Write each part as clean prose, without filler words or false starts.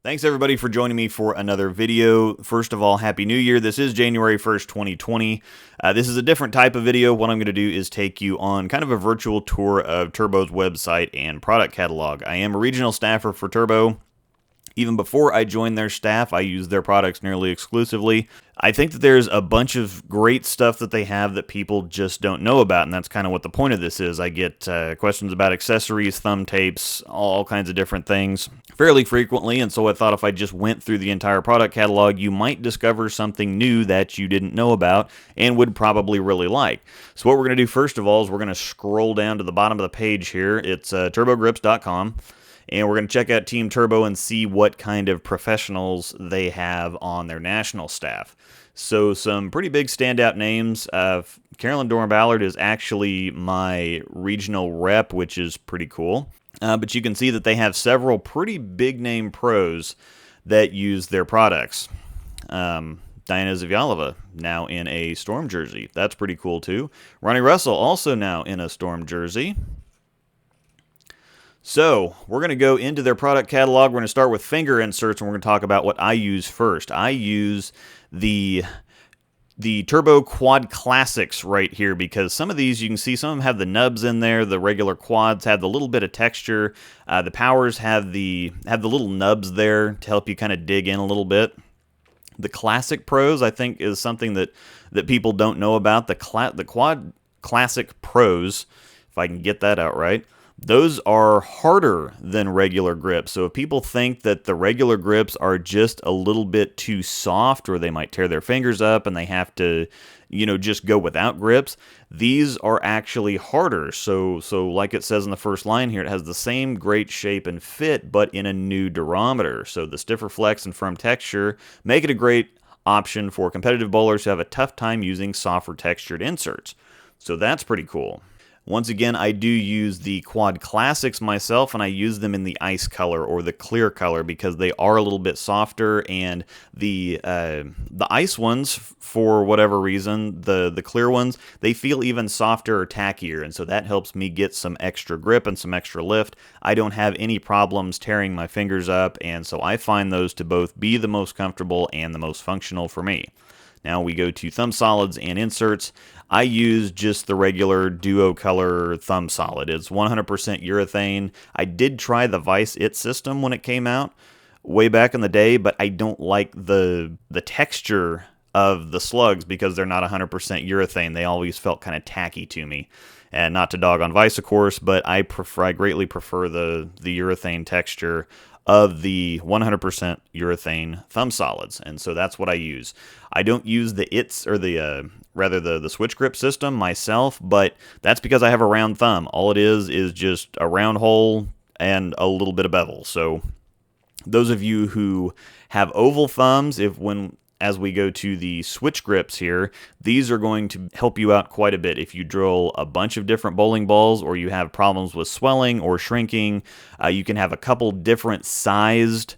Thanks everybody for joining me for another video. First of all, Happy New Year. This is January 1st, 2020. This is a different type of video. What I'm going to do is take you on kind of a virtual tour of Turbo's website and product catalog. I am a regional staffer for Turbo. Even before I joined their staff, I used their products nearly exclusively. I think that there's a bunch of great stuff that they have that people just don't know about, and that's kind of what the point of this is. I get questions about accessories, thumb tapes, all kinds of different things fairly frequently, and so I thought if I just went through the entire product catalog, you might discover something new that you didn't know about and would probably really like. So what we're going to do first of all is we're going to scroll down to the bottom of the page here. It's turbogrips.com. And we're going to check out Team Turbo and see what kind of professionals they have on their national staff. So some pretty big standout names. Carolyn Dorn-Ballard is actually my regional rep, which is pretty cool. But you can see that they have several pretty big name pros that use their products. Diana Zavyalova, now in a Storm jersey. That's pretty cool too. Ronnie Russell, also now in a Storm jersey. So, we're going to go into their product catalog. We're going to start with finger inserts, and we're going to talk about what I use first. I use the Turbo Quad Classics right here because some of these, you can see some of them have the nubs in there. The regular quads have the little bit of texture. The Powers have the little nubs there to help you kind of dig in a little bit. The Classic Pros, I think, is something that people don't know about. The Quad Classic Pros, if I can get that out right, those are harder than regular grips. So if people think that the regular grips are just a little bit too soft or they might tear their fingers up and they have to, just go without grips, these are actually harder. So like it says in the first line here, it has the same great shape and fit, but in a new durometer. So the stiffer flex and firm texture make it a great option for competitive bowlers who have a tough time using softer textured inserts. So that's pretty cool. Once again, I do use the Quad Classics myself, and I use them in the ice color or the clear color because they are a little bit softer, and the ice ones, for whatever reason, the clear ones, they feel even softer or tackier, and so that helps me get some extra grip and some extra lift. I don't have any problems tearing my fingers up, and so I find those to both be the most comfortable and the most functional for me. Now we go to thumb solids and inserts. I use just the regular duo color thumb solid. It's 100% urethane. I did try the Vice It system when it came out way back in the day, but I don't like the texture of the slugs because they're not 100% urethane. They always felt kind of tacky to me. And not to dog on Vice, of course, but I greatly prefer the urethane texture of the 100% urethane thumb solids, and so that's what I use. I don't use the the switch grip system myself, but that's because I have a round thumb. All it is just a round hole and a little bit of bevel. So those of you who have oval thumbs, as we go to the switch grips here, these are going to help you out quite a bit. If you drill a bunch of different bowling balls or you have problems with swelling or shrinking, you can have a couple different sized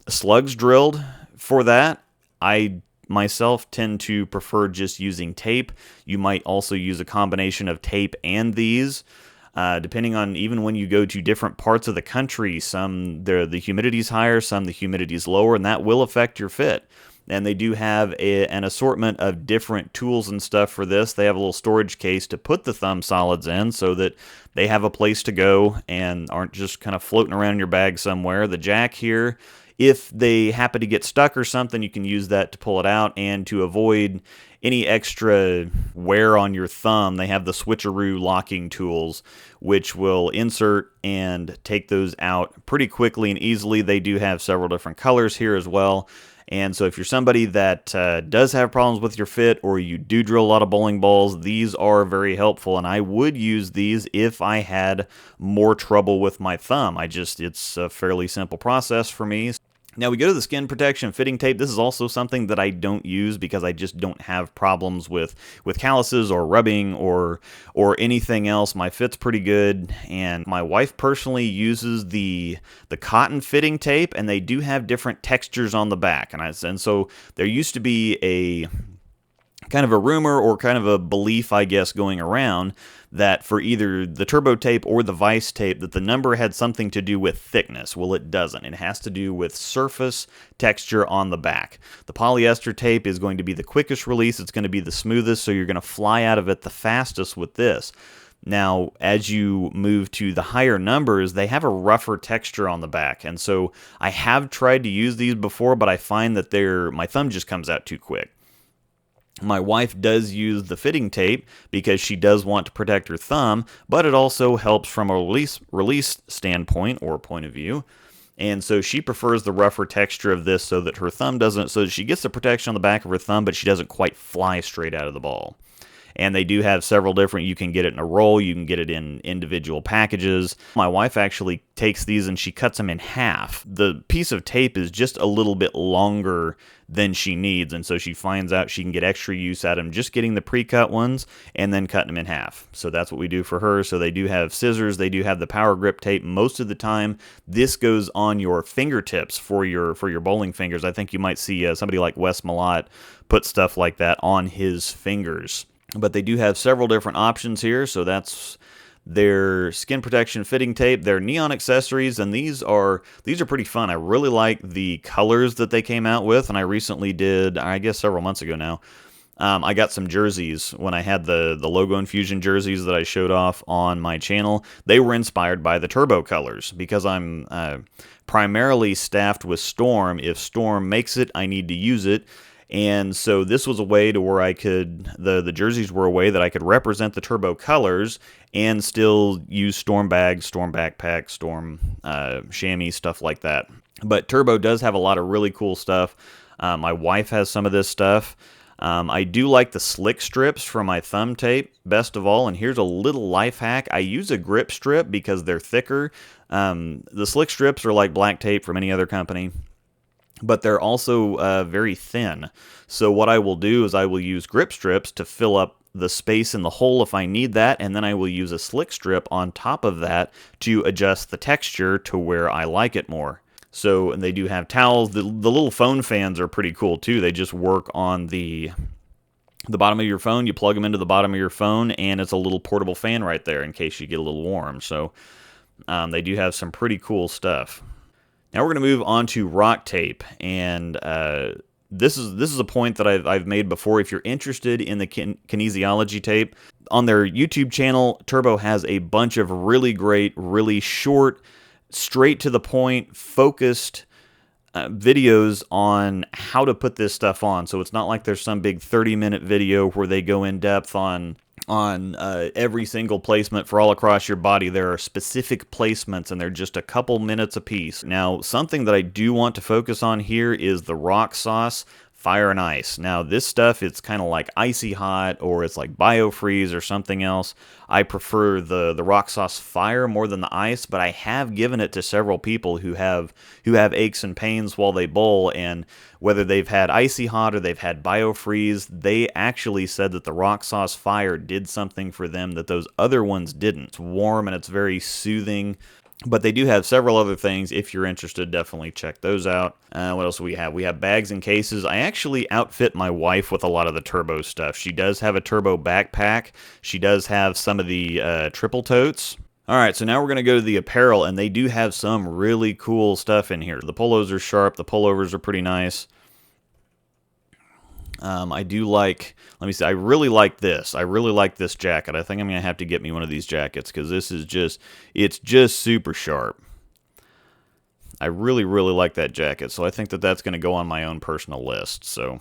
slugs drilled for that. I myself tend to prefer just using tape. You might also use a combination of tape and these. Depending on even when you go to different parts of the country, some the humidity's higher, some the humidity's lower, and that will affect your fit. And they do have an assortment of different tools and stuff for this. They have a little storage case to put the thumb solids in so that they have a place to go and aren't just kind of floating around in your bag somewhere. The jack here, if they happen to get stuck or something, you can use that to pull it out, and to avoid any extra wear on your thumb, they have the switcheroo locking tools, which will insert and take those out pretty quickly and easily. They do have several different colors here as well. And so if you're somebody that does have problems with your fit, or you do drill a lot of bowling balls, these are very helpful, and I would use these if I had more trouble with my thumb. It's a fairly simple process for me. Now we go to the skin protection fitting tape. This is also something that I don't use because I just don't have problems with calluses or rubbing or anything else. My fit's pretty good, and my wife personally uses the cotton fitting tape, and they do have different textures on the back. And so there used to be a kind of a rumor or kind of a belief, I guess, going around that for either the turbo tape or the vice tape that the number had something to do with thickness. Well, it doesn't. It has to do with surface texture on the back. The polyester tape is going to be the quickest release. It's going to be the smoothest, so you're going to fly out of it the fastest with this. Now, as you move to the higher numbers, they have a rougher texture on the back. And so I have tried to use these before, but I find that my thumb just comes out too quick. My wife does use the fitting tape because she does want to protect her thumb, but it also helps from a release standpoint or point of view. And so she prefers the rougher texture of this so that her thumb doesn't, so that she gets the protection on the back of her thumb, but she doesn't quite fly straight out of the ball. And they do have several different, you can get it in a roll, you can get it in individual packages. My wife actually takes these and she cuts them in half. The piece of tape is just a little bit longer than she needs, and so she finds out she can get extra use out of them just getting the pre-cut ones and then cutting them in half. So that's what we do for her. So they do have scissors, they do have the power grip tape. Most of the time, this goes on your fingertips for your bowling fingers. I think you might see somebody like Wes Malott put stuff like that on his fingers. But they do have several different options here, so that's their skin protection fitting tape, their neon accessories, and these are pretty fun. I really like the colors that they came out with, and I recently did, I guess several months ago now, I got some jerseys when I had the Logo Infusion jerseys that I showed off on my channel. They were inspired by the turbo colors because I'm primarily staffed with Storm. If Storm makes it, I need to use it. And so this was a way to where I could, the jerseys were a way that I could represent the turbo colors and still use Storm bags, Storm backpacks, Storm chamois, stuff like that. But Turbo does have a lot of really cool stuff. My wife has some of this stuff. I do like the slick strips from my thumb tape, best of all. And here's a little life hack. I use a grip strip because they're thicker. The slick strips are like black tape from any other company, but they're also very thin. So what I will do is I will use grip strips to fill up the space in the hole if I need that, and then I will use a slick strip on top of that to adjust the texture to where I like it more. So, and they do have towels. The little phone fans are pretty cool too. They just work on the bottom of your phone. You plug them into the bottom of your phone, and it's a little portable fan right there in case you get a little warm. So they do have some pretty cool stuff. Now we're going to move on to rock tape, and this is a point that I've made before. If you're interested in the kinesiology tape, on their YouTube channel, Turbo has a bunch of really great, really short, straight to the point, focused videos on how to put this stuff on. So it's not like there's some big 30-minute video where they go in depth on every single placement for all across your body. There are specific placements, and they're just a couple minutes a piece. Now, something that I do want to focus on here is the Rock Sauce Fire and Ice. Now, this stuff, it's kind of like icy hot, or it's like biofreeze or something else. I prefer the Rock Sauce Fire more than the ice, but I have given it to several people who have aches and pains while they bowl, and whether they've had icy hot or they've had biofreeze, they actually said that the Rock Sauce Fire did something for them that those other ones didn't. It's warm and it's very soothing. But they do have several other things. If you're interested, definitely check those out. What else do we have? We have bags and cases. I actually outfit my wife with a lot of the Turbo stuff. She does have a Turbo backpack. She does have some of the triple totes. All right, so now we're going to go to the apparel, and they do have some really cool stuff in here. The polos are sharp. The pullovers are pretty nice. I do like, let me see, I really like this. I really like this jacket. I think I'm going to have to get me one of these jackets because this is just, it's just super sharp. I really, really like that jacket. So I think that that's going to go on my own personal list. So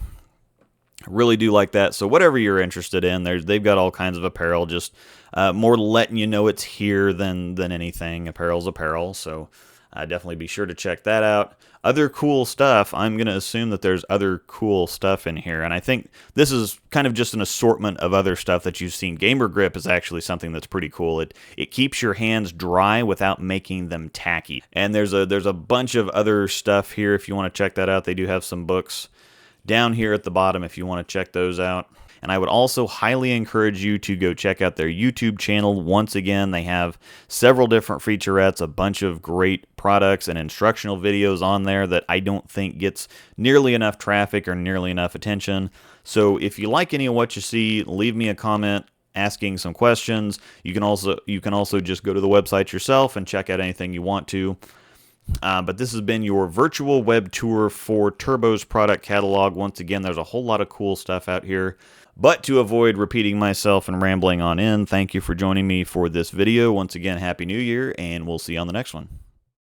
I really do like that. So whatever you're interested in, they've got all kinds of apparel, just more letting you know it's here than anything. Apparel's apparel. So definitely be sure to check that out. Other cool stuff, I'm going to assume that there's other cool stuff in here, and I think this is kind of just an assortment of other stuff that you've seen. Gamer Grip is actually something that's pretty cool. It keeps your hands dry without making them tacky. And there's a bunch of other stuff here if you want to check that out. They do have some books down here at the bottom if you want to check those out. And I would also highly encourage you to go check out their YouTube channel. Once again, they have several different featurettes, a bunch of great products and instructional videos on there that I don't think gets nearly enough traffic or nearly enough attention. So if you like any of what you see, leave me a comment asking some questions. You can also just go to the website yourself and check out anything you want to. But this has been your virtual web tour for Turbo's product catalog. Once again, there's a whole lot of cool stuff out here. But to avoid repeating myself and rambling on in, thank you for joining me for this video. Once again, Happy New Year, and we'll see you on the next one.